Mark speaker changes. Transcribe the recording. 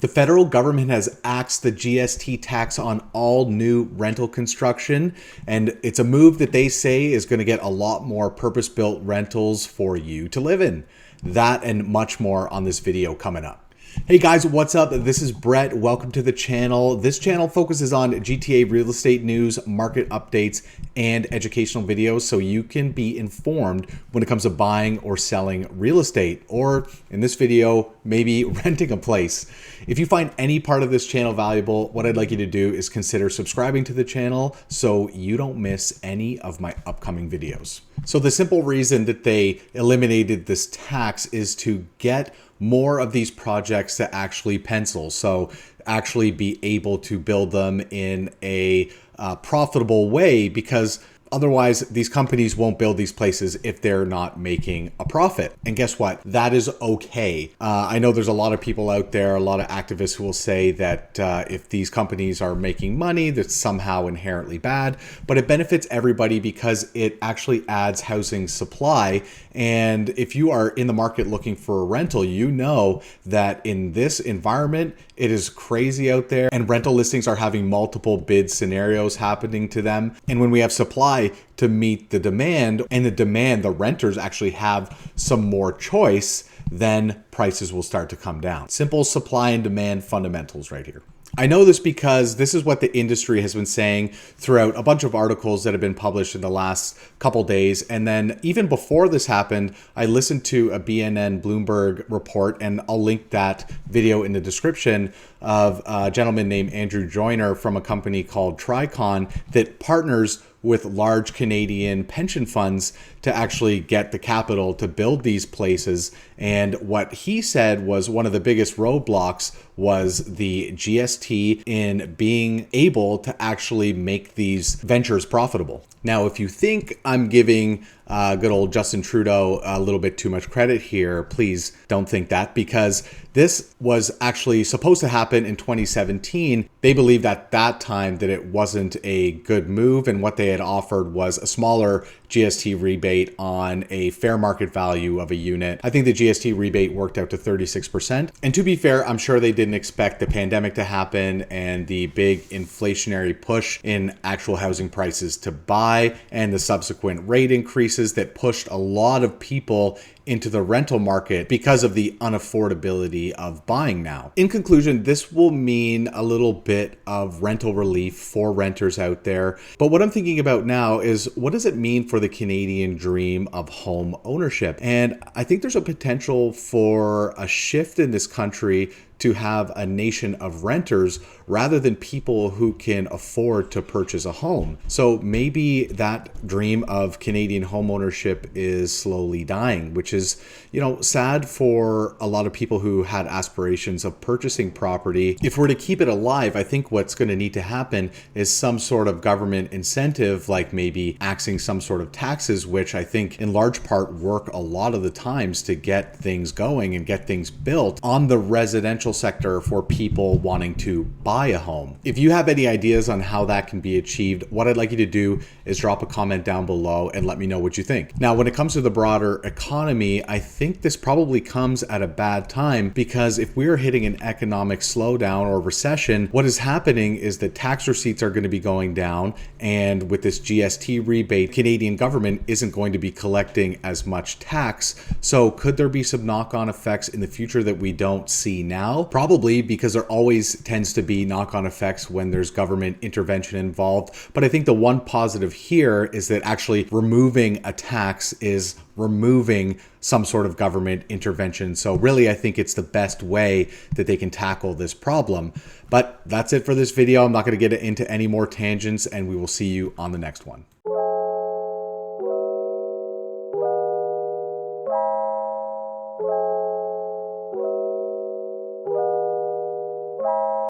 Speaker 1: The federal government has axed the GST tax on all new rental construction, and it's a move that they say is going to get a lot more purpose-built rentals for you to live in. That and much more on this video coming up. Hey guys, what's up? This is Brett. Welcome to the channel. This channel focuses on GTA real estate news, market updates, and educational videos so you can be informed when it comes to buying or selling real estate, or in this video, maybe renting a place. If you find any part of this channel valuable, what I'd like you to do is consider subscribing to the channel so you don't miss any of my upcoming videos. So the simple reason that they eliminated this tax is to get more of these projects to actually pencil. So actually be able to build them in a profitable way, because otherwise, these companies won't build these places if they're not making a profit. And guess what? That is okay. I know there's a lot of people out there, a lot of activists who will say that if these companies are making money, that's somehow inherently bad. But it benefits everybody because it actually adds housing supply. And if you are in the market looking for a rental, you know that in this environment, it is crazy out there, and rental listings are having multiple bid scenarios happening to them. And when we have supply to meet the demand, and the renters actually have some more choice, then prices will start to come down. Simple supply and demand fundamentals right here. I know this because this is what the industry has been saying throughout a bunch of articles that have been published in the last couple days. And then even before this happened, I listened to a BNN Bloomberg report, and I'll link that video in the description, of a gentleman named Andrew Joyner from a company called Tricon that partners with large Canadian pension funds to actually get the capital to build these places. And what he said was one of the biggest roadblocks was the GST in being able to actually make these ventures profitable. Now, if you think I'm giving good old Justin Trudeau a little bit too much credit here, please don't think that, because this was actually supposed to happen in 2017. They believed at that time that it wasn't a good move, and what they had offered was a smaller GST rebate on a fair market value of a unit. I think the GST rebate worked out to 36%. And to be fair, I'm sure they didn't expect the pandemic to happen and the big inflationary push in actual housing prices to buy, and the subsequent rate increases that pushed a lot of people into the rental market because of the unaffordability of buying now. In conclusion, this will mean a little bit of rental relief for renters out there. But what I'm thinking about now is, what does it mean for the Canadian dream of home ownership? And I think there's a potential for a shift in this country to have a nation of renters rather than people who can afford to purchase a home. So maybe that dream of Canadian home ownership is slowly dying, which is, sad for a lot of people who had aspirations of purchasing property. If we're to keep it alive, I think what's going to need to happen is some sort of government incentive, like maybe axing some sort of taxes, which I think in large part work a lot of the times to get things going and get things built on the residential sector for people wanting to buy a home. If you have any ideas on how that can be achieved, what I'd like you to do is drop a comment down below and let me know what you think. Now, when it comes to the broader economy, I think this probably comes at a bad time, because if we're hitting an economic slowdown or recession, what is happening is that tax receipts are going to be going down, and with this GST rebate, Canadian government isn't going to be collecting as much tax. So could there be some knock-on effects in the future that we don't see now? Probably, because there always tends to be knock-on effects when there's government intervention involved. But I think the one positive here is that actually removing a tax is removing some sort of government intervention. So really, I think it's the best way that they can tackle this problem. But that's it for this video. I'm not going to get into any more tangents, and we will see you on the next one.